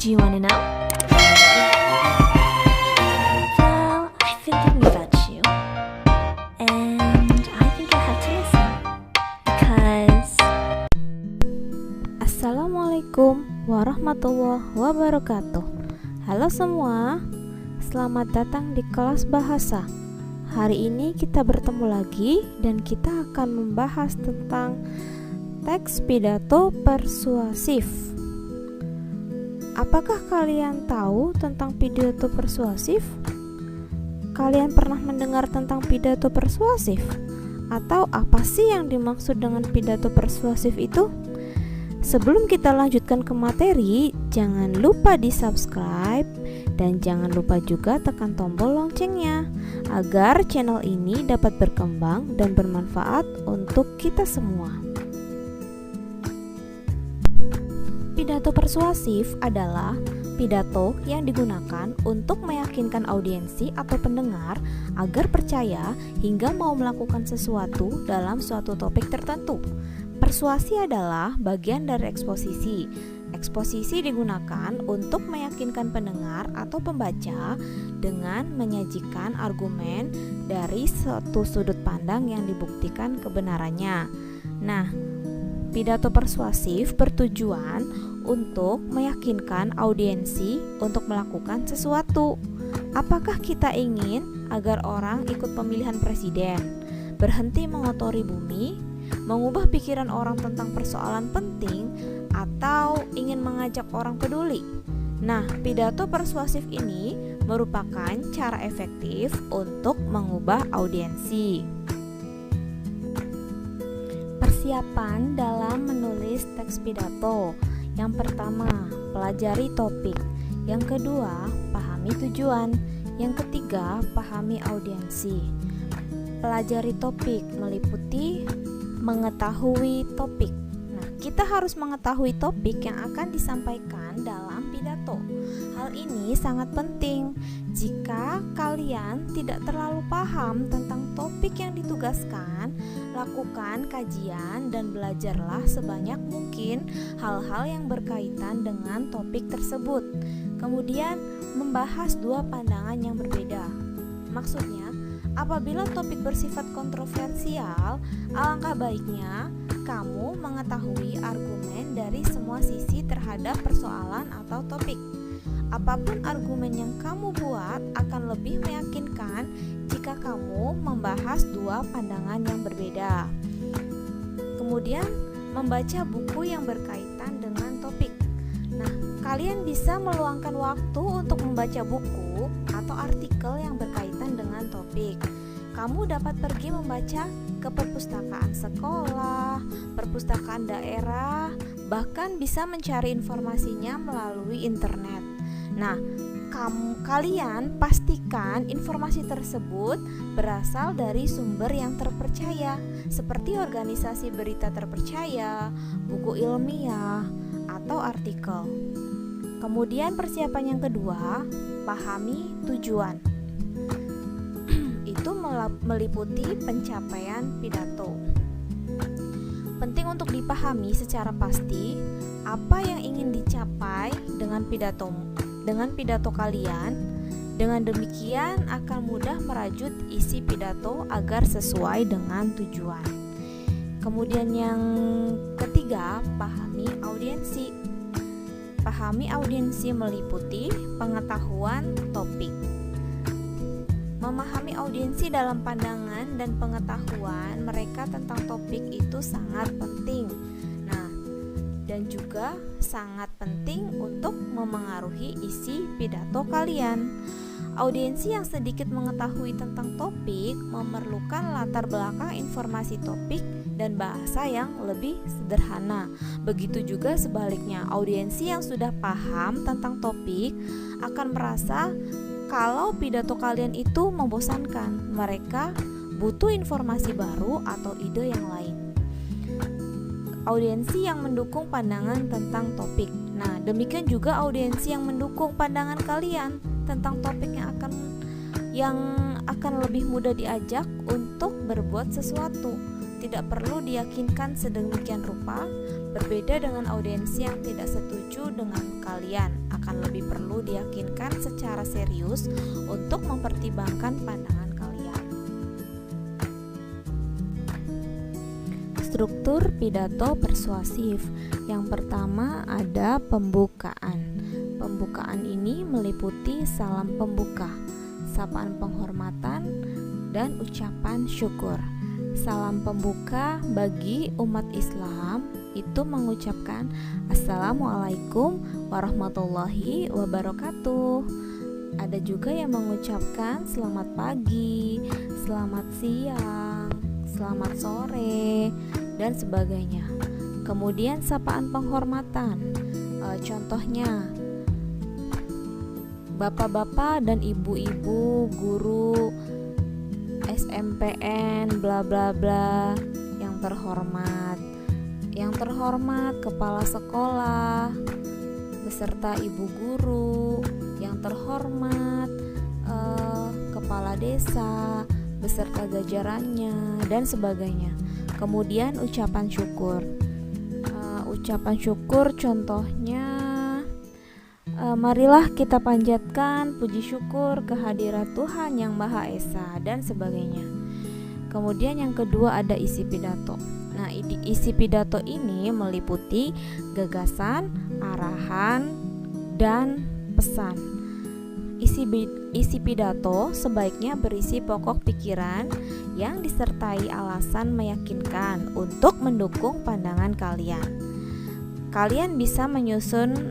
Do you wanna know? Well, I've been thinking about you, and I think I have to listen because. Assalamualaikum warahmatullahi wabarakatuh. Halo semua, selamat datang di kelas bahasa. Hari ini kita bertemu lagi dan kita akan membahas tentang teks pidato persuasif. Apakah kalian tahu tentang pidato persuasif? Kalian pernah mendengar tentang pidato persuasif? Atau apa sih yang dimaksud dengan pidato persuasif itu? Sebelum kita lanjutkan ke materi, jangan lupa di-subscribe dan jangan lupa juga tekan tombol loncengnya agar channel ini dapat berkembang dan bermanfaat untuk kita semua. Pidato persuasif adalah pidato yang digunakan untuk meyakinkan audiensi atau pendengar agar percaya hingga mau melakukan sesuatu dalam suatu topik tertentu. Persuasi adalah bagian dari eksposisi. Eksposisi digunakan untuk meyakinkan pendengar atau pembaca dengan menyajikan argumen dari suatu sudut pandang yang dibuktikan kebenarannya. Nah, pidato persuasif bertujuan untuk meyakinkan audiensi untuk melakukan sesuatu. Apakah kita ingin agar orang ikut pemilihan presiden, berhenti mengotori bumi, mengubah pikiran orang tentang persoalan penting, atau ingin mengajak orang peduli? Nah, pidato persuasif ini merupakan cara efektif untuk mengubah audiensi. Persiapan dalam menulis teks pidato. Yang pertama, pelajari topik. Yang kedua, pahami tujuan. Yang ketiga, pahami audiensi. Pelajari topik meliputi mengetahui topik. Nah, kita harus mengetahui topik yang akan disampaikan dalam pidato. Hal ini sangat penting. Jika kalian tidak terlalu paham tentang topik yang ditugaskan, lakukan kajian dan belajarlah sebanyak mungkin hal-hal yang berkaitan dengan topik tersebut. Kemudian, membahas dua pandangan yang berbeda. Maksudnya, apabila topik bersifat kontroversial, alangkah baiknya kamu mengetahui argumen dari semua sisi terhadap persoalan atau topik. Apapun argumen yang kamu buat akan lebih meyakinkan jika kamu membahas dua pandangan yang berbeda. Kemudian, membaca buku yang berkaitan dengan topik. Nah, kalian bisa meluangkan waktu untuk membaca buku atau artikel yang berkaitan dengan topik. Kamu dapat pergi membaca ke perpustakaan sekolah, perpustakaan daerah, bahkan bisa mencari informasinya melalui internet. Nah, kalian pastikan informasi tersebut berasal dari sumber yang terpercaya, seperti organisasi berita terpercaya, buku ilmiah, atau artikel. Kemudian persiapan yang kedua, pahami tujuan. Itu meliputi pencapaian pidato. Penting untuk dipahami secara pasti apa yang ingin dicapai dengan pidato kalian. Dengan demikian akan mudah merajut isi pidato agar sesuai dengan tujuan. Kemudian yang ketiga, pahami audiensi. Pahami audiensi meliputi pengetahuan topik. Memahami audiensi dalam pandangan dan pengetahuan mereka tentang topik itu sangat penting. Nah, dan juga sangat penting untuk memengaruhi isi pidato kalian. Audiensi yang sedikit mengetahui tentang topik memerlukan latar belakang informasi topik dan bahasa yang lebih sederhana. Begitu juga sebaliknya, audiensi yang sudah paham tentang topik akan merasa kalau pidato kalian itu membosankan. Mereka butuh informasi baru atau ide yang lain. Audiensi yang mendukung pandangan tentang topik. Nah, demikian juga audiensi yang mendukung pandangan kalian tentang topik yang akan lebih mudah diajak untuk berbuat sesuatu. tidak perlu diyakinkan sedemikian rupa. Berbeda dengan audiensi yang tidak setuju dengan kalian, akan lebih perlu diyakinkan secara serius untuk mempertimbangkan pandangan kalian. Struktur pidato persuasif. Yang pertama ada pembukaan. Pembukaan ini meliputi salam pembuka, sapaan penghormatan, dan ucapan syukur. Salam pembuka bagi umat Islam itu mengucapkan Assalamualaikum warahmatullahi wabarakatuh. Ada juga yang mengucapkan selamat pagi, selamat siang, selamat sore, dan sebagainya. Kemudian sapaan penghormatan, contohnya bapak-bapak dan ibu-ibu, guru, SMPN, bla bla bla, yang terhormat. Yang terhormat kepala sekolah beserta ibu guru, yang terhormat kepala desa beserta jajarannya, dan sebagainya. Kemudian ucapan syukur. Ucapan syukur contohnya marilah kita panjatkan puji syukur kehadirat Tuhan yang Maha Esa, dan sebagainya. Kemudian yang kedua ada isi pidato. Nah, isi pidato ini meliputi gagasan, arahan, dan pesan. Isi pidato sebaiknya berisi pokok pikiran yang disertai alasan meyakinkan untuk mendukung pandangan kalian. Kalian bisa menyusunnya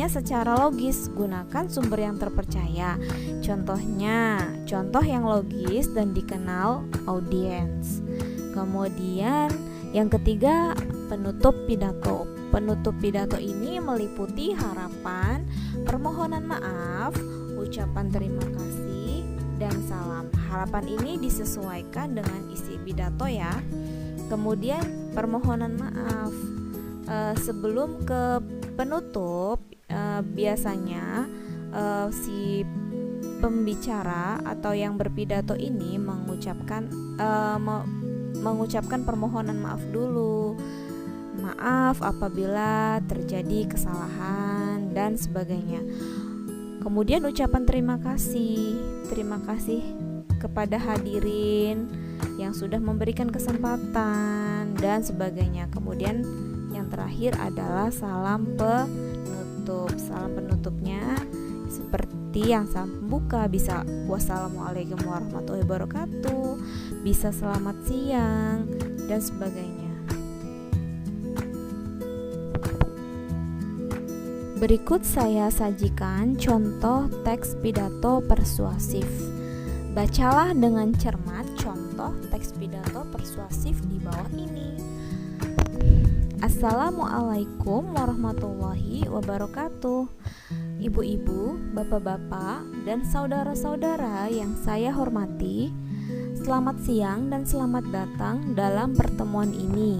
secara logis. Gunakan sumber yang terpercaya. Contoh yang logis dan dikenal audiens. Kemudian yang ketiga, penutup pidato. Penutup pidato ini meliputi harapan, permohonan maaf, ucapan terima kasih, dan salam. Harapan ini disesuaikan dengan isi pidato ya. Kemudian permohonan maaf. Sebelum ke penutup, biasanya si pembicara atau yang berpidato ini mengucapkan permohonan maaf dulu. Maaf apabila terjadi kesalahan dan sebagainya. Kemudian ucapan terima kasih. Terima kasih kepada hadirin yang sudah memberikan kesempatan dan sebagainya. Kemudian yang terakhir adalah salam penutup. Salam penutupnya seperti yang salam pembuka, bisa wassalamualaikum warahmatullahi wabarakatuh, bisa selamat siang, dan sebagainya. Berikut saya sajikan contoh teks pidato persuasif. Bacalah dengan cermat contoh teks pidato persuasif di bawah ini. Assalamualaikum warahmatullahi wabarakatuh. Ibu-ibu, bapak-bapak, dan saudara-saudara yang saya hormati, selamat siang dan selamat datang dalam pertemuan ini.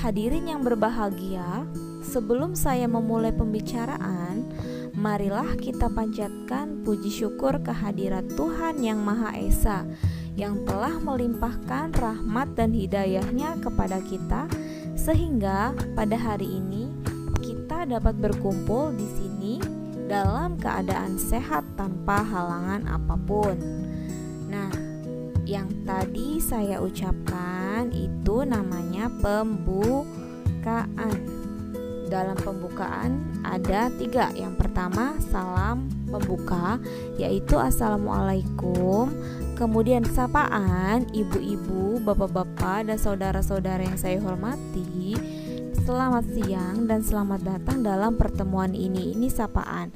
Hadirin yang berbahagia, sebelum saya memulai pembicaraan, marilah kita panjatkan puji syukur kehadirat Tuhan yang Maha Esa, yang telah melimpahkan rahmat dan hidayahnya kepada kita, sehingga pada hari ini kita dapat berkumpul di sini dalam keadaan sehat tanpa halangan apapun. Nah, yang tadi saya ucapkan itu namanya pembukaan. Dalam pembukaan ada 3. Yang pertama salam pembuka, yaitu Assalamualaikum. Kemudian sapaan ibu-ibu, bapak-bapak, dan saudara-saudara yang saya hormati, selamat siang dan selamat datang dalam pertemuan ini. Ini sapaan.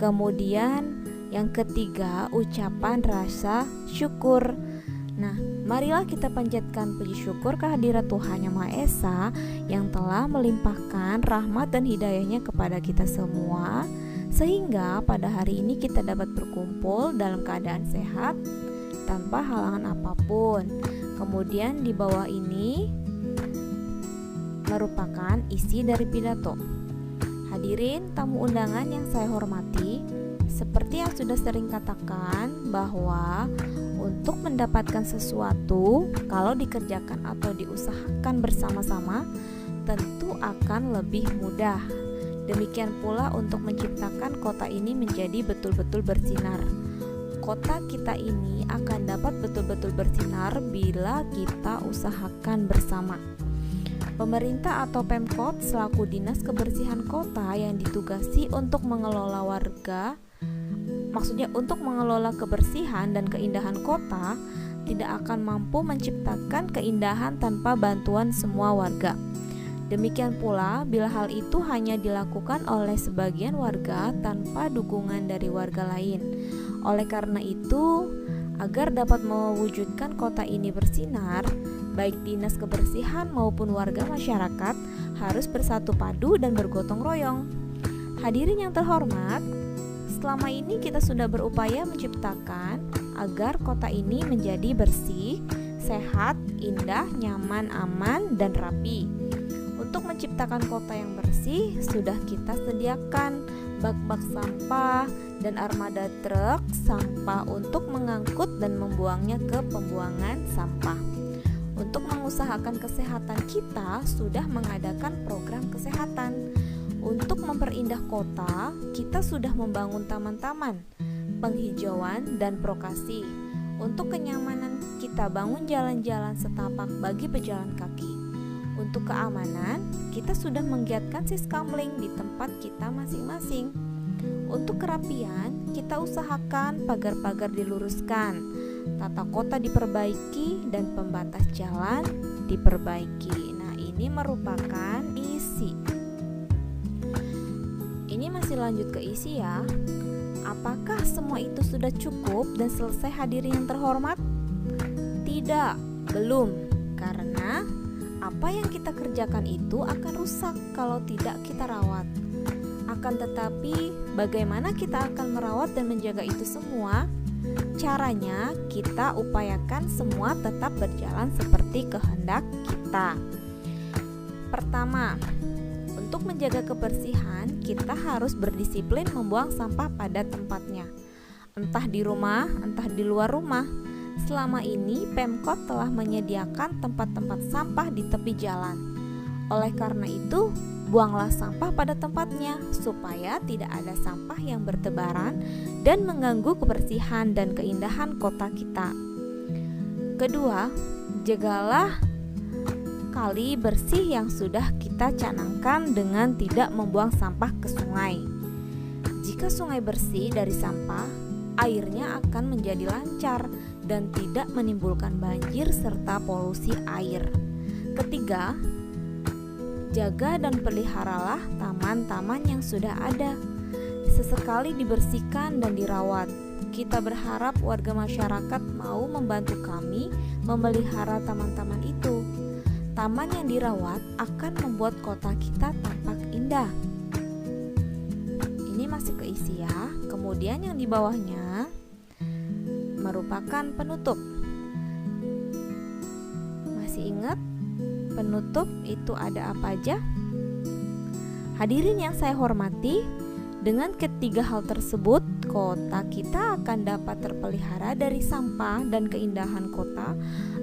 Kemudian yang ketiga ucapan rasa syukur. Nah, marilah kita panjatkan puji syukur kehadirat Tuhan Yang Maha Esa yang telah melimpahkan rahmat dan hidayahnya kepada kita semua, sehingga pada hari ini kita dapat berkumpul dalam keadaan sehat tanpa halangan apapun. Kemudian di bawah ini merupakan isi dari pidato. Hadirin tamu undangan yang saya hormati, Seperti yang sudah sering katakan bahwa untuk mendapatkan sesuatu, kalau dikerjakan atau diusahakan bersama-sama, tentu akan lebih mudah. Demikian pula untuk menciptakan kota ini menjadi betul-betul bersinar. Kota kita ini akan dapat betul-betul bersinar bila kita usahakan bersama. Pemerintah atau Pemkot selaku dinas kebersihan kota yang ditugasi untuk mengelola untuk mengelola kebersihan dan keindahan kota, tidak akan mampu menciptakan keindahan tanpa bantuan semua warga. Demikian pula bila hal itu hanya dilakukan oleh sebagian warga tanpa dukungan dari warga lain. Oleh karena itu, agar dapat mewujudkan kota ini bersinar, baik dinas kebersihan maupun warga masyarakat harus bersatu padu dan bergotong royong. Hadirin yang terhormat, selama ini kita sudah berupaya menciptakan agar kota ini menjadi bersih, sehat, indah, nyaman, aman, dan rapi. Untuk menciptakan kota yang bersih, sudah kita sediakan bak-bak sampah dan armada truk sampah untuk mengangkut dan membuangnya ke pembuangan sampah. Untuk mengusahakan kesehatan, kita sudah mengadakan program kesehatan. Untuk memperindah kota, kita sudah membangun taman-taman, penghijauan, dan prokasi. Untuk kenyamanan, kita bangun jalan-jalan setapak bagi pejalan kaki. Untuk keamanan, kita sudah menggiatkan siskamling di tempat kita masing-masing. Untuk kerapian, kita usahakan pagar-pagar diluruskan, tata kota diperbaiki, dan pembatas jalan diperbaiki. Nah, ini merupakan isi. Ini masih lanjut ke isi ya. Apakah semua itu sudah cukup dan selesai hadirin yang terhormat? Tidak, belum. Karena apa yang kita kerjakan itu akan rusak kalau tidak kita rawat. Akan tetapi, bagaimana kita akan merawat dan menjaga itu semua? Caranya, kita upayakan semua tetap berjalan seperti kehendak kita. Pertama, untuk menjaga kebersihan, kita harus berdisiplin membuang sampah pada tempatnya. Entah di rumah, entah di luar rumah. Selama ini, Pemkot telah menyediakan tempat-tempat sampah di tepi jalan. Oleh karena itu, buanglah sampah pada tempatnya supaya tidak ada sampah yang bertebaran dan mengganggu kebersihan dan keindahan kota kita. Kedua, jagalah kali bersih yang sudah kita canangkan dengan tidak membuang sampah ke sungai. Jika sungai bersih dari sampah, airnya akan menjadi lancar dan tidak menimbulkan banjir serta polusi air. Ketiga, jaga dan peliharalah taman-taman yang sudah ada. Sesekali dibersihkan dan dirawat. Kita berharap warga masyarakat mau membantu kami memelihara taman-taman itu. Taman yang dirawat akan membuat kota kita tampak indah. Ini masih keisi ya. Kemudian yang di bawahnya merupakan penutup. Masih ingat penutup itu ada apa aja? Hadirin yang saya hormati, dengan ketiga hal tersebut, kota kita akan dapat terpelihara dari sampah dan keindahan kota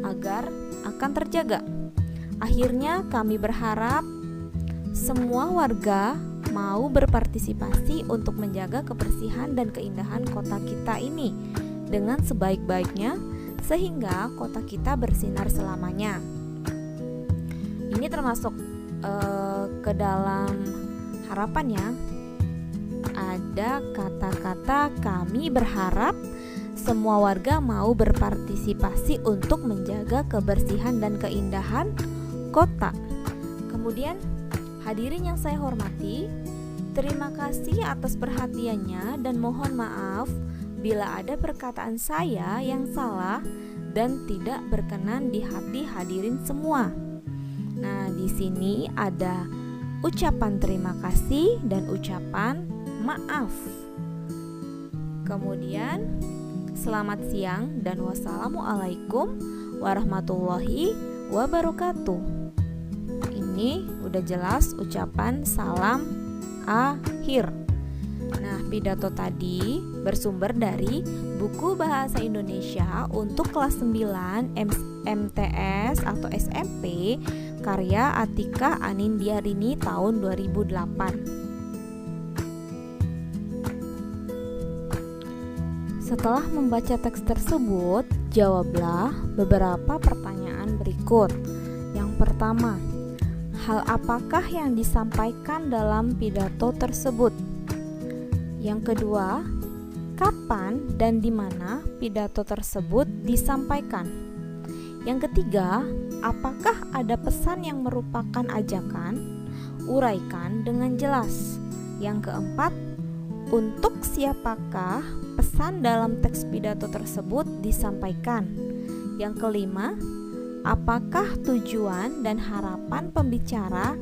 agar akan terjaga. Akhirnya kami berharap semua warga mau berpartisipasi untuk menjaga kebersihan dan keindahan kota kita ini dengan sebaik-baiknya sehingga kota kita bersinar selamanya. Ini termasuk ke dalam harapan ya. Ada kata-kata kami berharap semua warga mau berpartisipasi untuk menjaga kebersihan dan keindahan kota. Kemudian hadirin yang saya hormati, terima kasih atas perhatiannya dan mohon maaf bila ada perkataan saya yang salah dan tidak berkenan di hati hadirin semua. Nah, di sini ada ucapan terima kasih dan ucapan maaf. Kemudian selamat siang dan wassalamualaikum warahmatullahi wabarakatuh. Ini udah jelas ucapan salam akhir. Nah, pidato tadi bersumber dari buku Bahasa Indonesia untuk kelas 9 MTS atau SMP karya Atika Anindyarini tahun 2008. Setelah membaca teks tersebut, jawablah beberapa pertanyaan berikut. Yang pertama, hal apakah yang disampaikan dalam pidato tersebut? Yang kedua, kapan dan di mana pidato tersebut disampaikan? Yang ketiga, apakah ada pesan yang merupakan ajakan? Uraikan dengan jelas. Yang keempat, untuk siapakah pesan dalam teks pidato tersebut disampaikan? Yang kelima, apakah tujuan dan harapan pembicara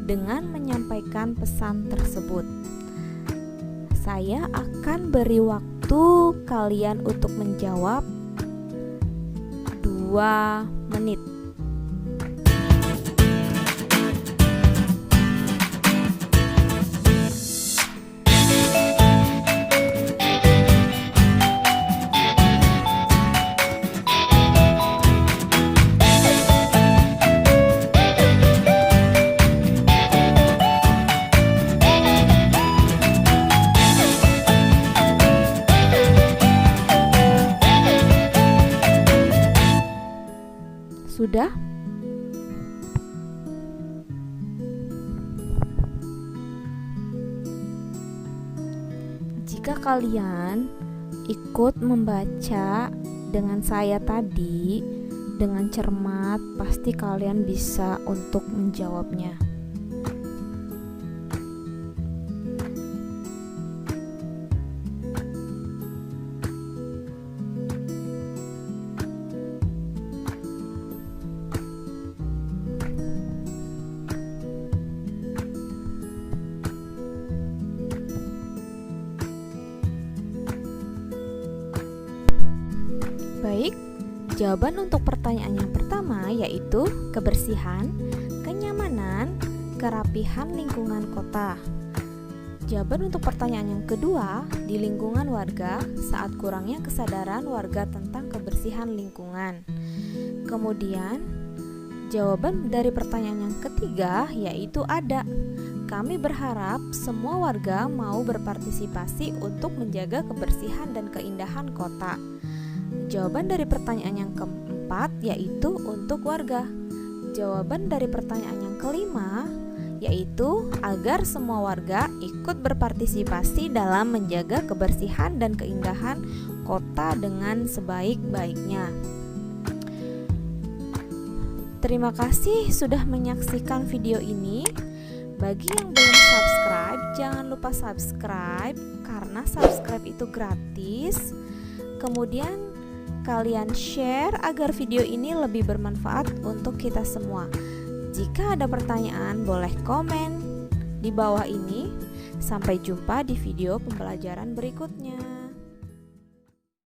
dengan menyampaikan pesan tersebut? Saya akan beri waktu kalian untuk menjawab 2 menit. Sudah? Jika kalian ikut membaca dengan saya tadi dengan cermat, pasti kalian bisa untuk menjawabnya. Baik, jawaban untuk pertanyaan yang pertama yaitu kebersihan, kenyamanan, kerapihan lingkungan kota. Jawaban untuk pertanyaan yang kedua, di lingkungan warga saat kurangnya kesadaran warga tentang kebersihan lingkungan. Kemudian, jawaban dari pertanyaan yang ketiga yaitu ada. Kami berharap semua warga mau berpartisipasi untuk menjaga kebersihan dan keindahan kota. Jawaban dari pertanyaan yang keempat yaitu untuk warga. Jawaban dari pertanyaan yang kelima yaitu agar semua warga ikut berpartisipasi dalam menjaga kebersihan dan keindahan kota dengan sebaik-baiknya. Terima kasih sudah menyaksikan video ini. Bagi yang belum subscribe, jangan lupa subscribe karena subscribe itu gratis. Kemudian kalian share agar video ini lebih bermanfaat untuk kita semua. Jika ada pertanyaan, boleh komen di bawah ini. Sampai jumpa di video pembelajaran berikutnya.